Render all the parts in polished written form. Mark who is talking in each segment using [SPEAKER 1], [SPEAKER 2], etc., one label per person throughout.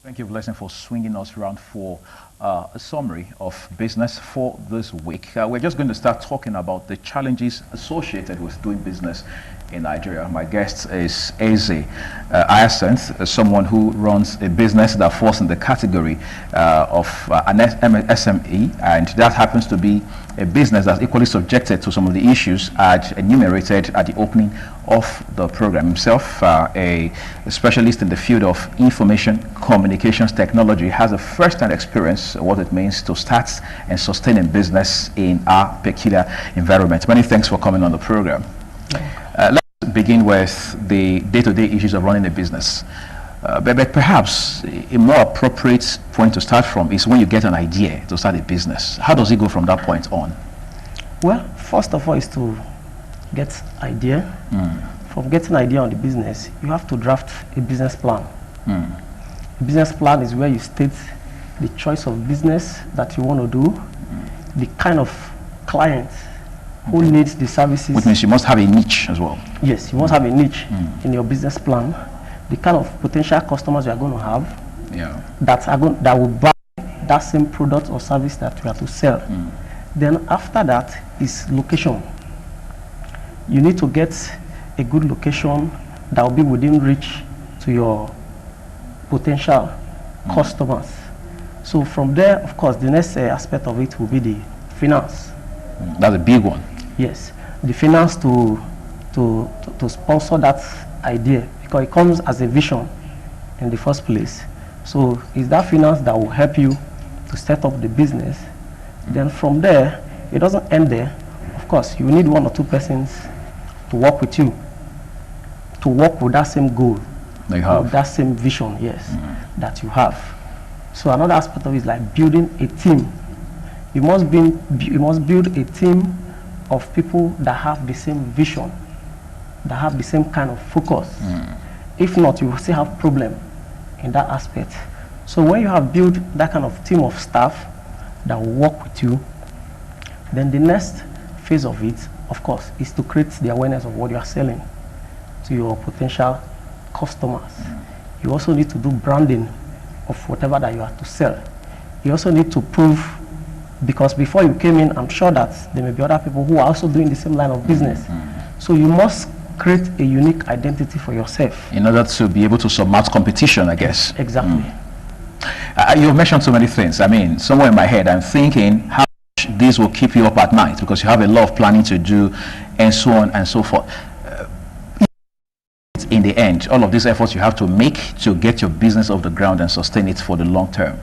[SPEAKER 1] Thank you, Blessing, for swinging us around for a summary of business for this week. We're just going to start talking about the challenges associated with doing business in Nigeria. My guest is Ezih Hyncinth, someone who runs a business that falls in the category of an SME, and that happens to be a business that's equally subjected to some of the issues enumerated at the opening of the program. Himself, a specialist in the field of information communications technology, has a first-hand experience of what it means to start and sustain a business in our peculiar environment. Many thanks for coming on the program. Let's begin with the day-to-day issues of running a business. But perhaps a more appropriate point to start from is when you get an idea to start a business. How does it go from that point on?
[SPEAKER 2] Well, first of all is to get idea. From getting idea on the business, you have to draft a business plan. A business plan is where you state the choice of business that you want to do, the kind of client who needs the services.
[SPEAKER 1] Which means you must have a niche as well.
[SPEAKER 2] Yes, you must have a niche in your business plan. The kind of potential customers you are going to have that will buy that same product or service that you have to sell. Then after that is location. You need to get a good location that will be within reach to your potential customers. So from there, of course, the next aspect of it will be the finance.
[SPEAKER 1] That's a big one.
[SPEAKER 2] Yes, the finance to sponsor that idea, because it comes as a vision in the first place. So it's that finance that will help you to set up the business. Then from there, it doesn't end there. Of course, you need one or two persons to work with you, to work with that same goal, that same vision, yes, that you have. So another aspect of it is like building a team. You must build a team of people that have the same vision, that have the same kind of focus. If not, you will still have problem in that aspect. So when you have built that kind of team of staff that will work with you, then the next phase of it, of course, is to create the awareness of what you are selling to your potential customers. You also need to do branding of whatever that you have to sell. You also need to prove, because before you came in, I'm sure that there may be other people who are also doing the same line of business. So you must create a unique identity for yourself.
[SPEAKER 1] In order to be able to surmount competition, I guess.
[SPEAKER 2] Exactly.
[SPEAKER 1] You've mentioned so many things. I mean, somewhere in my head, I'm thinking how much this will keep you up at night, because you have a lot of planning to do and so on and so forth. In the end, all of these efforts you have to make to get your business off the ground and sustain it for the long term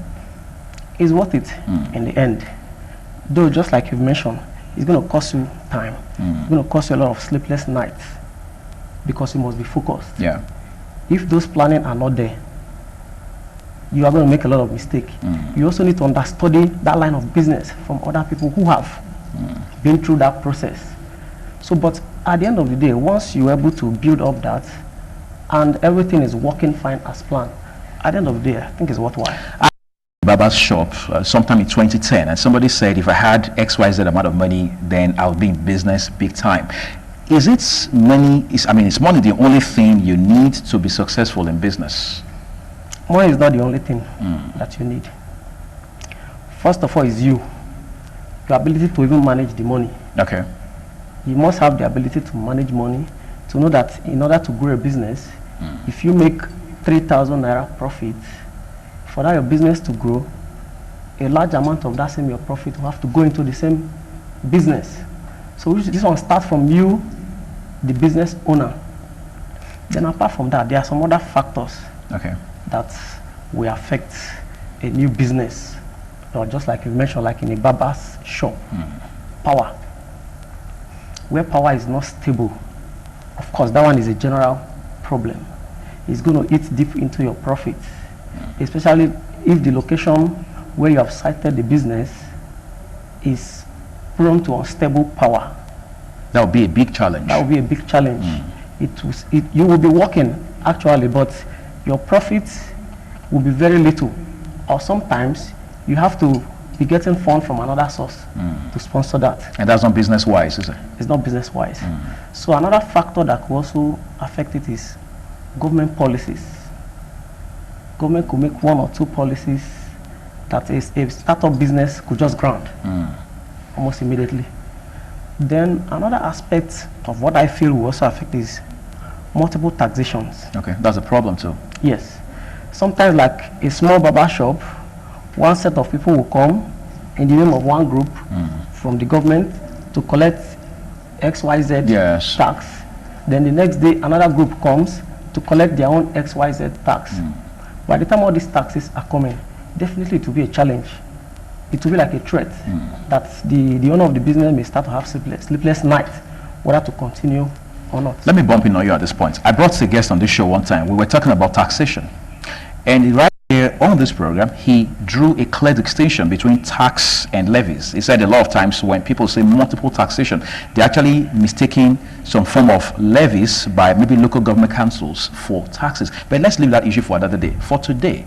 [SPEAKER 2] is worth it in the end. Though, just like you've mentioned, it's going to cost you time. It's going to cost you a lot of sleepless nights, because you must be focused.
[SPEAKER 1] Yeah.
[SPEAKER 2] If those planning are not there, you are going to make a lot of mistakes. You also need to understudy that line of business from other people who have been through that process. So, but at the end of the day, once you're able to build up that and everything is working fine as planned, at the end of the day, I think it's worthwhile.
[SPEAKER 1] Baba's shop sometime in 2010, and somebody said if I had XYZ amount of money, then I'll be in business big time. Is it money? Is money the only thing you need to be successful in business?
[SPEAKER 2] Money is not the only thing that you need. First of all is your ability to even manage the money.
[SPEAKER 1] Okay.
[SPEAKER 2] You must have the ability to manage money, to know that in order to grow a business, if you make 3,000 naira profit, for that your business to grow, a large amount of that same your profit will have to go into the same business. So this one starts from you, the business owner. Then apart from that, there are some other factors that will affect a new business. Or just like you mentioned, like in a barber's shop, power. Where power is not stable, of course, that one is a general problem. It's going to eat deep into your profit, especially if the location where you have sited the business is prone to unstable power.
[SPEAKER 1] That would be a big challenge.
[SPEAKER 2] That would be a big challenge. You will be working actually, but your profits will be very little. Or sometimes you have to be getting funds from another source to sponsor that.
[SPEAKER 1] And that's not business wise, is it?
[SPEAKER 2] It's not business wise. So another factor that could also affect it is government policies. government could make one or two policies that is a startup business could just grant almost immediately. Then another aspect of what I feel will also affect is multiple taxations.
[SPEAKER 1] Okay, that's a problem too.
[SPEAKER 2] Yes. Sometimes like a small barber shop, one set of people will come in the name of one group from the government to collect XYZ tax. Then the next day another group comes to collect their own XYZ tax. By the time all these taxes are coming, definitely it will be a challenge. It will be like a threat that the owner of the business may start to have sleepless nights whether to continue or not.
[SPEAKER 1] Let me bump in on you at this point. I brought a guest on this show one time. We were talking about taxation. And right here on this program, he drew a clear distinction between tax and levies. He said a lot of times when people say multiple taxation, they're actually mistaking some form of levies by maybe local government councils for taxes. But let's leave that issue for another day. For today,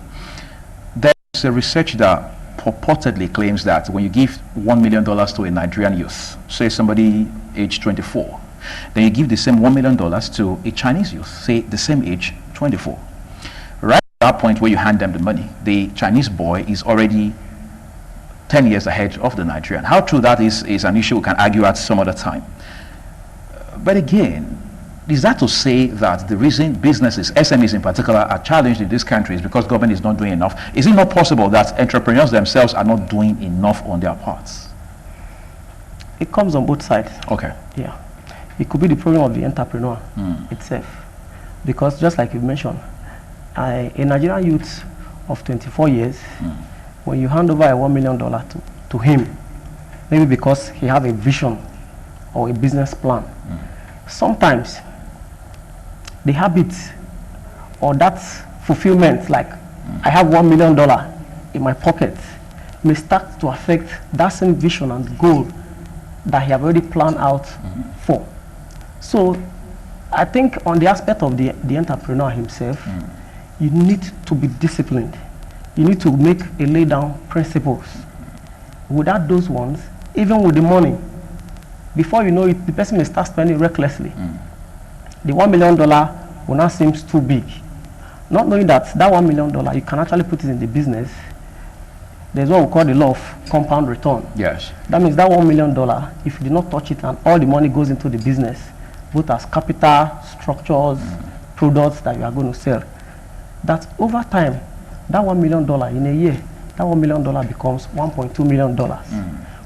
[SPEAKER 1] there's a research that purportedly claims that when you give $1 million to a Nigerian youth, say somebody age 24, then you give the same $1 million to a Chinese youth, say the same age, 24. Right at that point where you hand them the money, the Chinese boy is already 10 years ahead of the Nigerian. How true that is an issue we can argue at some other time. But again, is that to say that the reason businesses, SMEs in particular, are challenged in this country is because government is not doing enough? Is it not possible that entrepreneurs themselves are not doing enough on their parts?
[SPEAKER 2] It comes on both sides.
[SPEAKER 1] Okay.
[SPEAKER 2] Yeah. It could be the problem of the entrepreneur itself. Because just like you mentioned, a Nigerian youth of 24 years, when you hand over a $1 million to him, maybe because he has a vision or a business plan, sometimes the habit or that fulfillment, like I have $1 million in my pocket, may start to affect that same vision and goal that he have already planned out for. So I think on the aspect of the entrepreneur himself, you need to be disciplined. You need to make a lay down principles. Without those ones, even with the money, before you know it, the person may start spending recklessly. The $1 million will now seem too big. Not knowing that $1 million, you can actually put it in the business. There's what we call the law of compound return.
[SPEAKER 1] Yes.
[SPEAKER 2] That means that $1 million, if you do not touch it and all the money goes into the business, both as capital, structures, products that you are going to sell, that over time, that $1 million in a year, that $1 million becomes $1.2 million.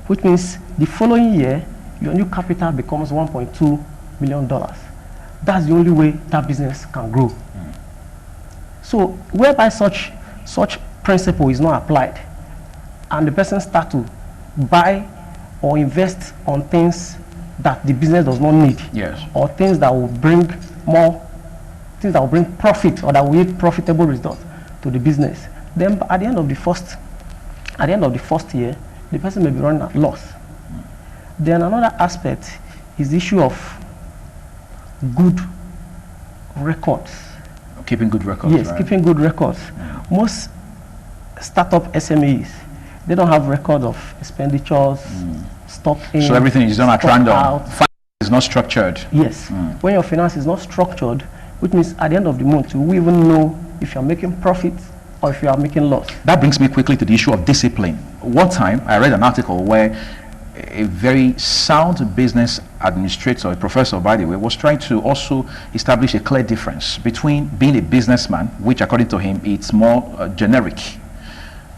[SPEAKER 2] Which means the following year, your new capital becomes $1.2 million. That's the only way that business can grow. So whereby such principle is not applied, and the person start to buy or invest on things that the business does not need, or things that will bring profit or that will yield profitable results to the business, then at the end of the first year, the person may be running at loss. Then another aspect is the issue of good records.
[SPEAKER 1] Keeping good records.
[SPEAKER 2] Yes, right? Keeping good records. Most startup SMEs, they don't have records of expenditures, stock in. So
[SPEAKER 1] everything is done at random. Finance is not structured.
[SPEAKER 2] Yes. When your finance is not structured, which means at the end of the month, you will even know if you're making profit or if you are making loss. That
[SPEAKER 1] brings me quickly to the issue of discipline. One time, I read an article where a very sound business administrator, a professor by the way, was trying to also establish a clear difference between being a businessman, which according to him, it's more generic,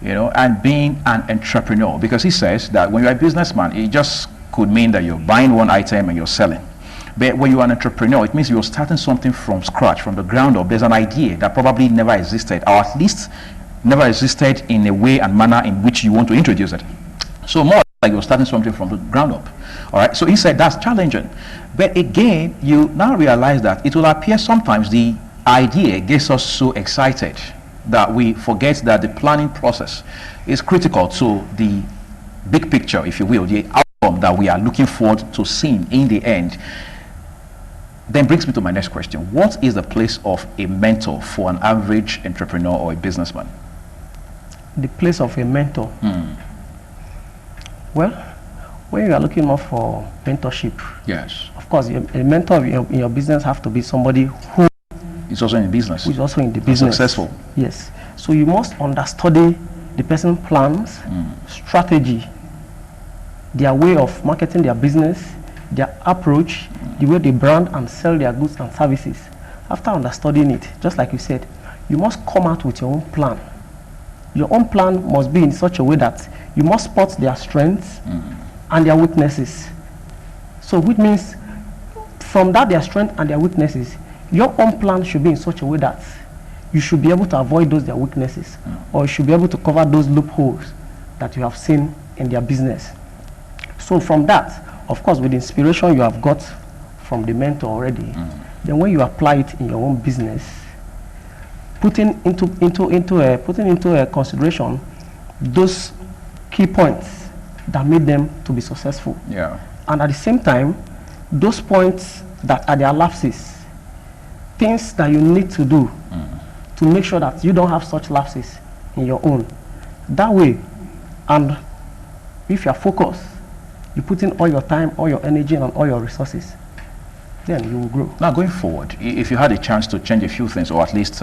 [SPEAKER 1] you know, and being an entrepreneur. Because he says that when you're a businessman, it just could mean that you're buying one item and you're selling. But when you're an entrepreneur, it means you're starting something from scratch, from the ground up. There's an idea that probably never existed, or at least never existed in a way and manner in which you want to introduce it. So more like you're starting something from the ground up. All right, so he said that's challenging. But again, you now realize that it will appear sometimes the idea gets us so excited that we forget that the planning process is critical to the big picture, if you will, the outcome that we are looking forward to seeing in the end. Then brings me to my next question. What is the place of a mentor for an average entrepreneur or a businessman?
[SPEAKER 2] The place of a mentor? Well, when you are looking more for mentorship,
[SPEAKER 1] yes,
[SPEAKER 2] of course, a mentor in your business have to be somebody who
[SPEAKER 1] is also in business.
[SPEAKER 2] Who is also in the business.
[SPEAKER 1] Successful.
[SPEAKER 2] Yes. So you must understudy the person's plans, strategy, their way of marketing their business, their approach, the way they brand and sell their goods and services. After understudying it, just like you said, you must come out with your own plan. Your own plan must be in such a way that you must spot their strengths and their weaknesses. So which means from that their strengths and their weaknesses, your own plan should be in such a way that you should be able to avoid those their weaknesses, or you should be able to cover those loopholes that you have seen in their business. So from that, of course, with the inspiration you have got from the mentor already, then when you apply it in your own business, putting into consideration those key points that made them to be successful.
[SPEAKER 1] Yeah.
[SPEAKER 2] And at the same time, those points that are their lapses, things that you need to do to make sure that you don't have such lapses in your own. That way, and if you are focused, you put in all your time, all your energy, and all your resources, then you will grow.
[SPEAKER 1] Now, going forward, if you had a chance to change a few things, or at least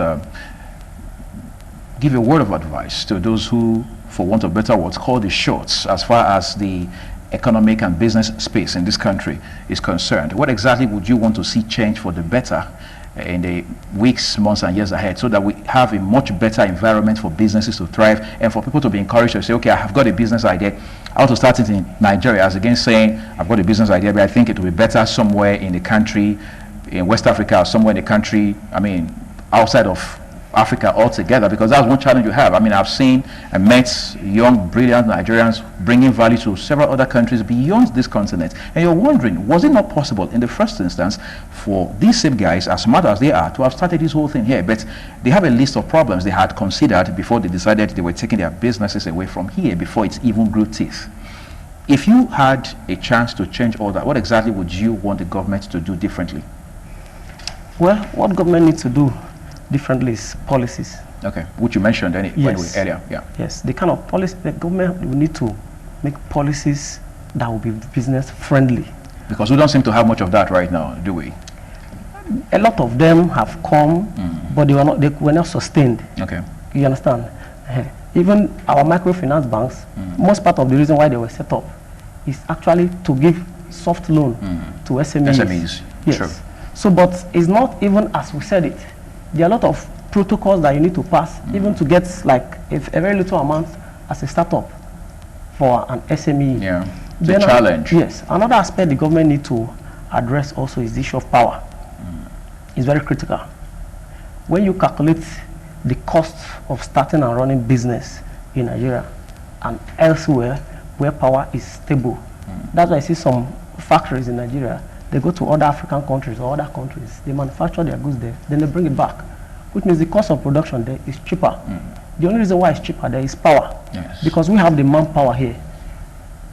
[SPEAKER 1] give a word of advice to those who, for want of better words, call the shots as far as the economic and business space in this country is concerned, what exactly would you want to see change for the better in the weeks, months, and years ahead, so that we have a much better environment for businesses to thrive and for people to be encouraged to say, okay, I have got a business idea. I want to start it in Nigeria, as against saying, I've got a business idea, but I think it will be better somewhere in the country, in West Africa, or somewhere in the country, I mean, outside of Africa altogether, because that's one challenge you have. I mean, I've seen and met young, brilliant Nigerians bringing value to several other countries beyond this continent. And you're wondering, was it not possible in the first instance for these same guys, as smart as they are, to have started this whole thing here? But they have a list of problems they had considered before they decided they were taking their businesses away from here before it even grew teeth. If you had a chance to change all that, what exactly would you want the government to do differently?
[SPEAKER 2] Well, what government needs to do differently is policies.
[SPEAKER 1] Okay, which you mentioned anyway earlier. Yeah.
[SPEAKER 2] Yes, the kind of policy the government will need to make policies that will be business friendly.
[SPEAKER 1] Because we don't seem to have much of that right now, do we?
[SPEAKER 2] A lot of them have come, but they were not sustained.
[SPEAKER 1] Okay.
[SPEAKER 2] You understand? Even our microfinance banks, most part of the reason why they were set up is actually to give soft loan to SMEs.
[SPEAKER 1] SMEs,
[SPEAKER 2] yes.
[SPEAKER 1] Sure.
[SPEAKER 2] So, but it's not even as we said it. There are a lot of protocols that you need to pass, even to get like a very little amount as a startup for an SME.
[SPEAKER 1] Yeah, it's a challenge.
[SPEAKER 2] Yes, another aspect the government need to address also is the issue of power. It's very critical. When you calculate the cost of starting and running business in Nigeria and elsewhere where power is stable, that's why I see some factories in Nigeria. They go to other African countries or other countries. They manufacture their goods there. Then they bring it back, which means the cost of production there is cheaper. The only reason why it's cheaper there is power.
[SPEAKER 1] Yes.
[SPEAKER 2] Because we have the manpower here.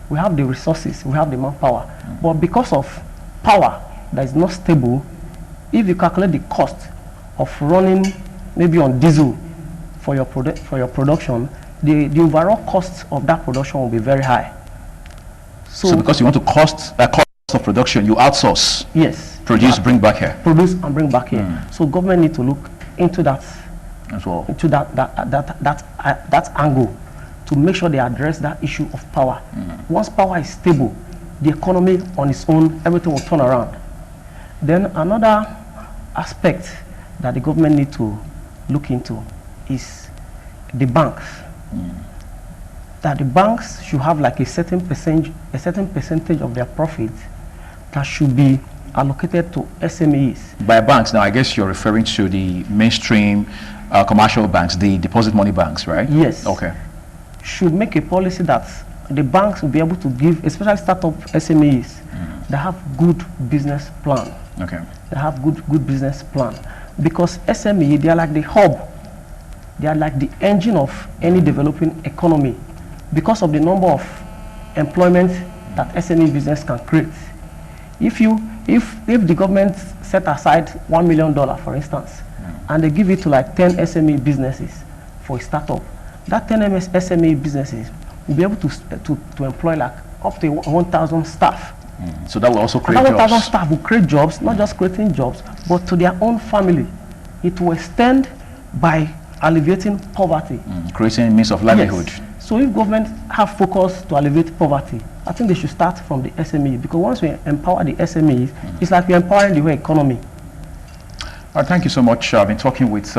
[SPEAKER 2] We have the resources. We have the manpower. But because of power that is not stable, if you calculate the cost of running maybe on diesel for your production, the overall cost of that production will be very high.
[SPEAKER 1] So because you want to cost of production, you outsource.
[SPEAKER 2] Yes.
[SPEAKER 1] Produce, bring back here.
[SPEAKER 2] Produce and bring back here. So government need to look into that
[SPEAKER 1] as well.
[SPEAKER 2] Into that angle to make sure they address that issue of power. Once power is stable, the economy on its own, everything will turn around. Then another aspect that the government need to look into is the banks. That the banks should have like a certain percentage of their profits that should be allocated to SMEs.
[SPEAKER 1] By banks, now I guess you're referring to the mainstream commercial banks, the deposit money banks, right?
[SPEAKER 2] Yes.
[SPEAKER 1] Okay.
[SPEAKER 2] Should make a policy that the banks will be able to give, especially startup SMEs, that have good business plan.
[SPEAKER 1] Okay.
[SPEAKER 2] They have good business plan. Because SME, they are like the hub. They are like the engine of any developing economy because of the number of employment that SME business can create. If the government set aside $1 million, for instance, and they give it to like 10 SME businesses for a startup, that 10 SME businesses will be able to employ like up to 1,000 staff.
[SPEAKER 1] So that will also create
[SPEAKER 2] jobs.
[SPEAKER 1] 1,000
[SPEAKER 2] staff will create jobs, not just creating jobs, but to their own family. It will extend by alleviating poverty.
[SPEAKER 1] Creating means of livelihood.
[SPEAKER 2] Yes. So if government have focus to alleviate poverty, I think they should start from the SME, because once we empower the SMEs, it's like we're empowering the whole economy.
[SPEAKER 1] Thank you so much. I've been talking with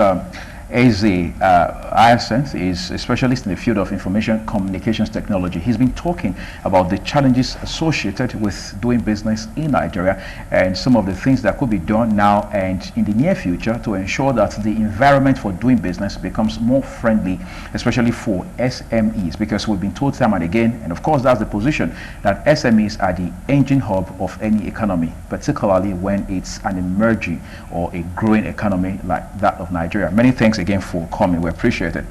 [SPEAKER 1] Ezih Hyncinth, is a specialist in the field of information communications technology. He's been talking about the challenges associated with doing business in Nigeria and some of the things that could be done now and in the near future to ensure that the environment for doing business becomes more friendly, especially for SMEs, because we've been told time and again, and of course that's the position, that SMEs are the engine hub of any economy, particularly when it's an emerging or a growing economy like that of Nigeria. Many thanks again for coming. We appreciate it.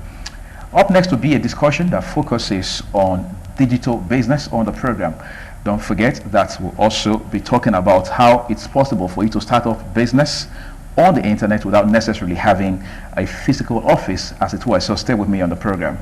[SPEAKER 1] Up next will be a discussion that focuses on digital business on the program. Don't forget that we'll also be talking about how it's possible for you to start off business on the internet without necessarily having a physical office, as it were. So stay with me on the program.